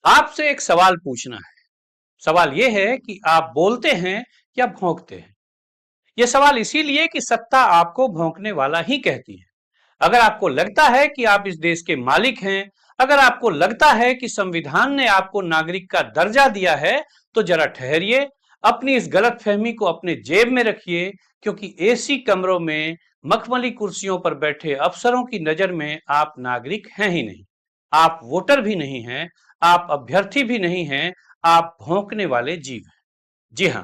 आपसे एक सवाल पूछना है। सवाल यह है कि आप बोलते हैं या भौंकते हैं। यह सवाल इसीलिए कि सत्ता आपको भौंकने वाला ही कहती है। अगर आपको लगता है कि आप इस देश के मालिक हैं, अगर आपको लगता है कि संविधान ने आपको नागरिक का दर्जा दिया है, तो जरा ठहरिए, अपनी इस गलतफहमी को अपने जेब में रखिए, क्योंकि एसी कमरों में मखमली कुर्सियों पर बैठे अफसरों की नजर में आप नागरिक हैं ही नहीं। आप वोटर भी नहीं हैं, आप अभ्यर्थी भी नहीं हैं, आप भौंकने वाले जीव हैं। जी हां,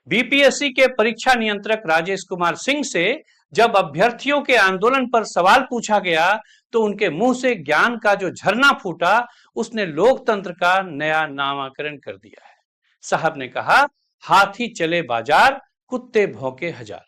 बीपीएससी के परीक्षा नियंत्रक राजेश कुमार सिंह से जब अभ्यर्थियों के आंदोलन पर सवाल पूछा गया, तो उनके मुंह से ज्ञान का जो झरना फूटा, उसने लोकतंत्र का नया नामाकरण कर दिया है। साहब ने कहा, हाथी चले बाजार, कुत्ते भौंके हजार।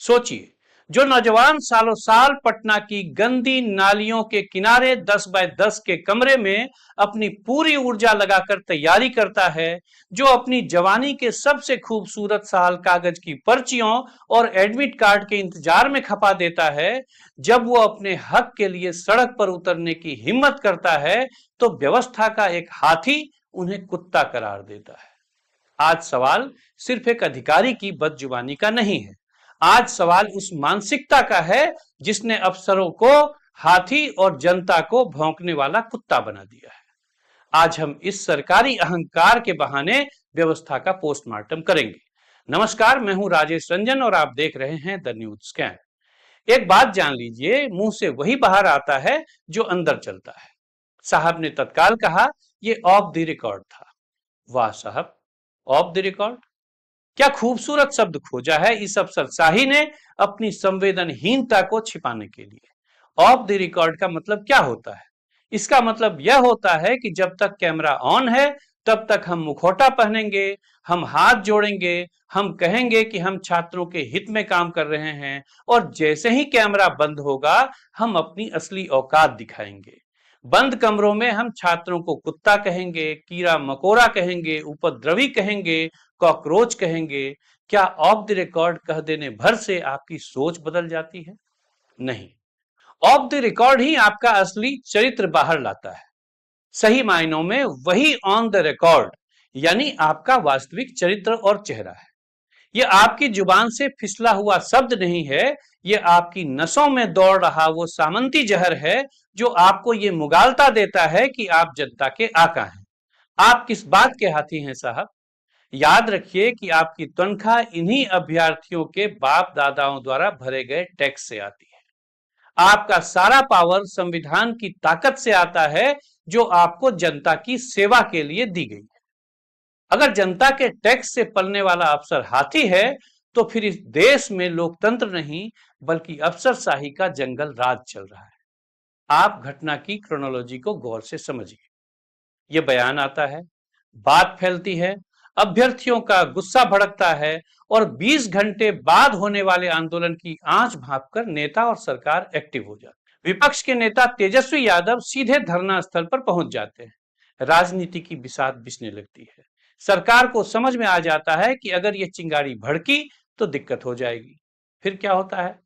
सोचिए, जो नौजवान सालों साल पटना की गंदी नालियों के किनारे 10 बाय 10 के कमरे में अपनी पूरी ऊर्जा लगाकर तैयारी करता है, जो अपनी जवानी के सबसे खूबसूरत साल कागज की पर्चियों और एडमिट कार्ड के इंतजार में खपा देता है, जब वो अपने हक के लिए सड़क पर उतरने की हिम्मत करता है, तो व्यवस्था का एक हाथी उन्हें कुत्ता करार देता है। आज सवाल सिर्फ एक अधिकारी की बदजुबानी का नहीं है। आज सवाल उस मानसिकता का है जिसने अफसरों को हाथी और जनता को भौंकने वाला कुत्ता बना दिया है। आज हम इस सरकारी अहंकार के बहाने व्यवस्था का पोस्टमार्टम करेंगे। नमस्कार, मैं हूं राजेश रंजन और आप देख रहे हैं द न्यूज स्कैन। एक बात जान लीजिए, मुंह से वही बाहर आता है जो अंदर चलता है। साहब ने तत्काल कहा, यह ऑफ द रिकॉर्ड था। वाह साहब, ऑफ द रिकॉर्ड, क्या खूबसूरत शब्द खोजा है इस अफसरशाही ने अपनी संवेदनहीनता को छिपाने के लिए। ऑफ द रिकॉर्ड का मतलब क्या होता है? इसका मतलब यह होता है कि जब तक कैमरा ऑन है, तब तक हम मुखौटा पहनेंगे, हम हाथ जोड़ेंगे, हम कहेंगे कि हम छात्रों के हित में काम कर रहे हैं, और जैसे ही कैमरा बंद होगा, हम अपनी असली औकात दिखाएंगे। बंद कमरों में हम छात्रों को कुत्ता कहेंगे, कीड़ा मकोड़ा कहेंगे, उपद्रवी कहेंगे, कॉकरोच कहेंगे। क्या ऑफ द रिकॉर्ड कह देने भर से आपकी सोच बदल जाती है? नहीं, ऑफ द रिकॉर्ड ही आपका असली चरित्र बाहर लाता है। सही मायनों में वही ऑन द रिकॉर्ड यानी आपका वास्तविक चरित्र और चेहरा है। यह आपकी जुबान से फिसला हुआ शब्द नहीं है, यह आपकी नसों में दौड़ रहा वो सामंती जहर है, जो आपको ये मुगालता देता है कि आप जनता के आका हैं। आप किस बात के हाथी हैं साहब? याद रखिए कि आपकी तनख्वाह इन्हीं अभ्यर्थियों के बाप दादाओं द्वारा भरे गए टैक्स से आती है। आपका सारा पावर संविधान की ताकत से आता है, जो आपको जनता की सेवा के लिए दी गई है। अगर जनता के टैक्स से पलने वाला अफसर हाथी है, तो फिर इस देश में लोकतंत्र नहीं, बल्कि अफसरशाही का जंगल राज चल रहा है। आप घटना की क्रोनोलॉजी को गौर से समझिए। यह बयान आता है, बात फैलती है, अभ्यर्थियों का गुस्सा भड़कता है, और 20 घंटे बाद होने वाले आंदोलन की आंच भांपकर नेता और सरकार एक्टिव हो जाते। विपक्ष के नेता तेजस्वी यादव सीधे धरना स्थल पर पहुंच जाते हैं। राजनीति की बिसात बिसने लगती है। सरकार को समझ में आ जाता है कि अगर यह चिंगारी भड़की तो दिक्कत हो जाएगी। फिर क्या होता है?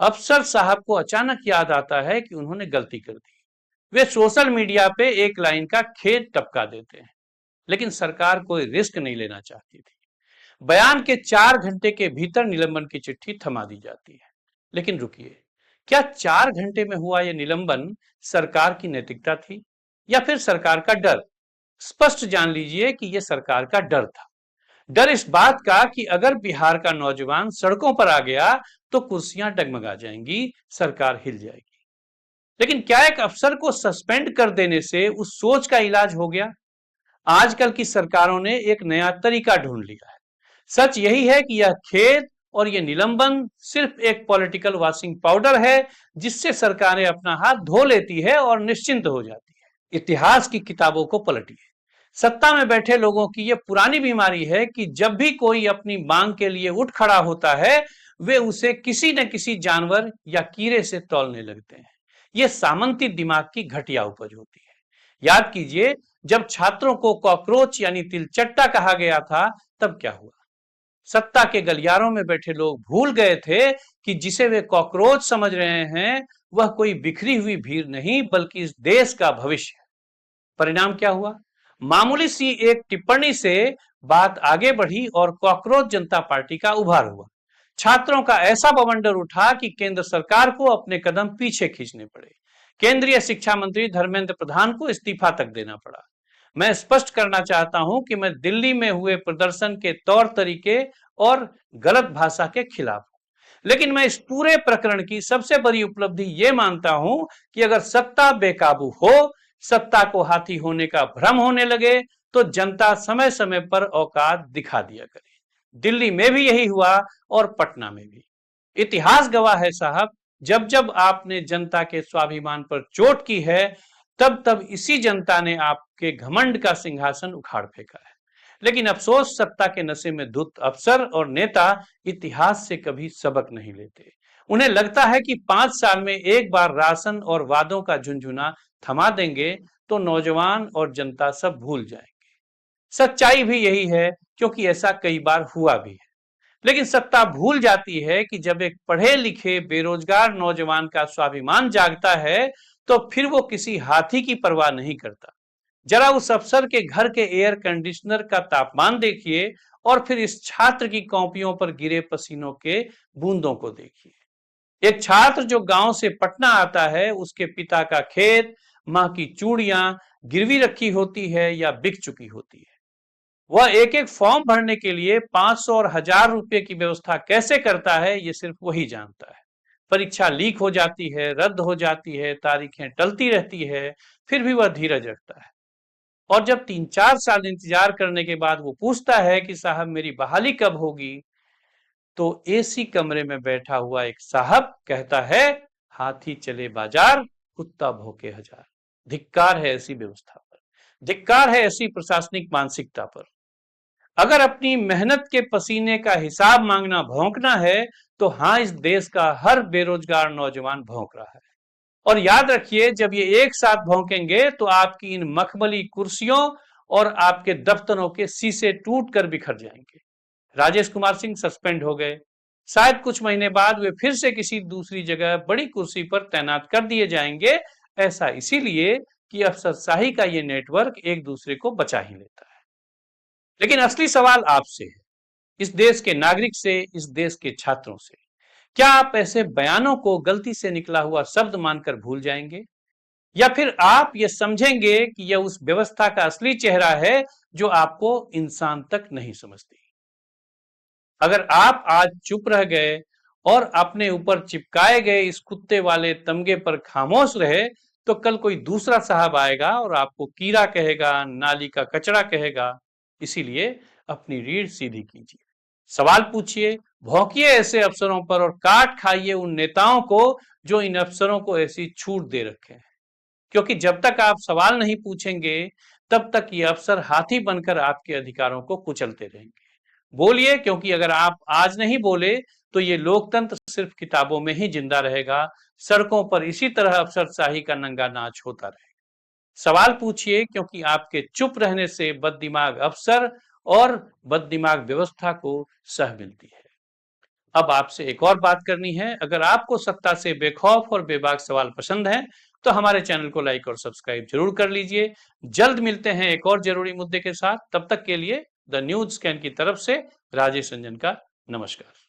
अफसर साहब को अचानक याद आता है कि उन्होंने गलती कर दी। वे सोशल मीडिया पे एक लाइन का खेद टपका देते हैं, लेकिन सरकार कोई रिस्क नहीं लेना चाहती थी। बयान के 4 घंटे के भीतर निलंबन की चिट्ठी थमा दी जाती है। लेकिन रुकिए, क्या 4 घंटे में हुआ यह निलंबन सरकार की नैतिकता थी या फिर सरकार का डर? स्पष्ट जान लीजिए कि यह सरकार का डर था। डर इस बात का कि अगर बिहार का नौजवान सड़कों पर आ गया, तो कुर्सियां डगमगा जाएंगी, सरकार हिल जाएगी। लेकिन क्या एक अफसर को सस्पेंड कर देने से उस सोच का इलाज हो गया? आजकल की सरकारों ने एक नया तरीका ढूंढ लिया है। सच यही है कि यह खेद और यह निलंबन सिर्फ एक पॉलिटिकल वॉशिंग पाउडर है, जिससे सरकारें अपना हाथ धो लेती है और निश्चिंत हो जाती है। इतिहास की किताबों को पलटिए। सत्ता में बैठे लोगों की यह पुरानी बीमारी है कि जब भी कोई अपनी मांग के लिए उठ खड़ा होता है, वे उसे किसी न किसी जानवर या कीड़े से तौलने लगते हैं। यह सामंती दिमाग की घटिया उपज होती है। याद कीजिए, जब छात्रों को कॉकरोच यानी तिलचट्टा कहा गया था, तब क्या हुआ? सत्ता के गलियारों में बैठे लोग भूल गए थे कि जिसे वे कॉकरोच समझ रहे हैं, वह कोई बिखरी हुई भीड़ नहीं, बल्कि इस देश का भविष्य है। परिणाम क्या हुआ? मामूली सी एक टिप्पणी से बात आगे बढ़ी और कॉकरोच जनता पार्टी का उभार हुआ। छात्रों का ऐसा बवंडर उठा कि केंद्र सरकार को अपने कदम पीछे खींचने पड़े। केंद्रीय शिक्षा मंत्री धर्मेंद्र प्रधान को इस्तीफा तक देना पड़ा। मैं स्पष्ट करना चाहता हूं कि मैं दिल्ली में हुए प्रदर्शन के तौर तरीके और गलत भाषा के खिलाफ हूं, लेकिन मैं इस पूरे प्रकरण की सबसे बड़ी उपलब्धि यह मानता हूं कि अगर सत्ता बेकाबू हो, सत्ता को हाथी होने का भ्रम होने लगे, तो जनता समय समय पर औकात दिखा दिया करे। दिल्ली में भी यही हुआ और पटना में भी। इतिहास गवाह है साहब, जब जब आपने जनता के स्वाभिमान पर चोट की है, तब तब इसी जनता ने आपके घमंड का सिंहासन उखाड़ फेंका है। लेकिन अफसोस, सत्ता के नशे में धुत अफसर और नेता इतिहास से कभी सबक नहीं लेते। उन्हें लगता है कि 5 साल में एक बार राशन और वादों का झुंझुना थमा देंगे तो नौजवान और जनता सब भूल जाएंगे। सच्चाई भी यही है, क्योंकि ऐसा कई बार हुआ भी है। लेकिन सत्ता भूल जाती है कि जब एक पढ़े लिखे बेरोजगार नौजवान का स्वाभिमान जागता है, तो फिर वो किसी हाथी की परवाह नहीं करता। जरा उस अफसर के घर के एयर कंडीशनर का तापमान देखिए और फिर इस छात्र की कॉपियों पर गिरे पसीनों के बूंदों को देखिए। एक छात्र जो गांव से पटना आता है, उसके पिता का खेत, मां की चूड़ियां गिरवी रखी होती है या बिक चुकी होती है। वह एक एक फॉर्म भरने के लिए 500 और 1000 रुपए की व्यवस्था कैसे करता है, ये सिर्फ वही जानता है। परीक्षा लीक हो जाती है, रद्द हो जाती है, तारीखें टलती रहती है, फिर भी वह धीरज रखता है। और जब 3-4 साल इंतजार करने के बाद वो पूछता है कि साहब मेरी बहाली कब होगी, तो एसी कमरे में बैठा हुआ एक साहब कहता है, हाथी चले बाजार, कुत्ता भौंके हजार। धिक्कार है ऐसी व्यवस्था पर, धिक्कार है ऐसी प्रशासनिक मानसिकता पर। अगर अपनी मेहनत के पसीने का हिसाब मांगना भौंकना है, तो हाँ, इस देश का हर बेरोजगार नौजवान भौंक रहा है। और याद रखिए, जब ये एक साथ भौंकेंगे तो आपकी इन मखमली कुर्सियों और आपके दफ्तरों के शीशे टूट कर बिखर जाएंगे। राजेश कुमार सिंह सस्पेंड हो गए, शायद कुछ महीने बाद वे फिर से किसी दूसरी जगह बड़ी कुर्सी पर तैनात कर दिए जाएंगे। ऐसा इसीलिए कि अफसरशाही का ये नेटवर्क एक दूसरे को बचा ही लेता है। लेकिन असली सवाल आपसे है, इस देश के नागरिक से, इस देश के छात्रों से। क्या आप ऐसे बयानों को गलती से निकला हुआ शब्द मानकर भूल जाएंगे, या फिर आप ये समझेंगे कि यह उस व्यवस्था का असली चेहरा है जो आपको इंसान तक नहीं समझती? अगर आप आज चुप रह गए और अपने ऊपर चिपकाए गए इस कुत्ते वाले तमगे पर खामोश रहे, तो कल कोई दूसरा साहब आएगा और आपको कीड़ा कहेगा, नाली का कचरा कहेगा। इसीलिए अपनी रीढ़ सीधी कीजिए, सवाल पूछिए, भौंकिए ऐसे अफसरों पर और काट खाइए उन नेताओं को जो इन अफसरों को ऐसी छूट दे रखे हैं। क्योंकि जब तक आप सवाल नहीं पूछेंगे, तब तक ये अफसर हाथी बनकर आपके अधिकारों को कुचलते रहेंगे। बोलिए, क्योंकि अगर आप आज नहीं बोले, तो ये लोकतंत्र सिर्फ किताबों में ही जिंदा रहेगा। सड़कों पर इसी तरह अफसरशाही का नंगा नाच होता रहेगा। सवाल पूछिए, क्योंकि आपके चुप रहने से बददिमाग अफसर और बददिमाग व्यवस्था को सह मिलती है। अब आपसे एक और बात करनी है, अगर आपको सत्ता से बेखौफ और बेबाक सवाल पसंद हैं, तो हमारे चैनल को लाइक और सब्सक्राइब जरूर कर लीजिए। जल्द मिलते हैं एक और जरूरी मुद्दे के साथ। तब तक के लिए द न्यूज स्कैन की तरफ से राजेश रंजन का नमस्कार।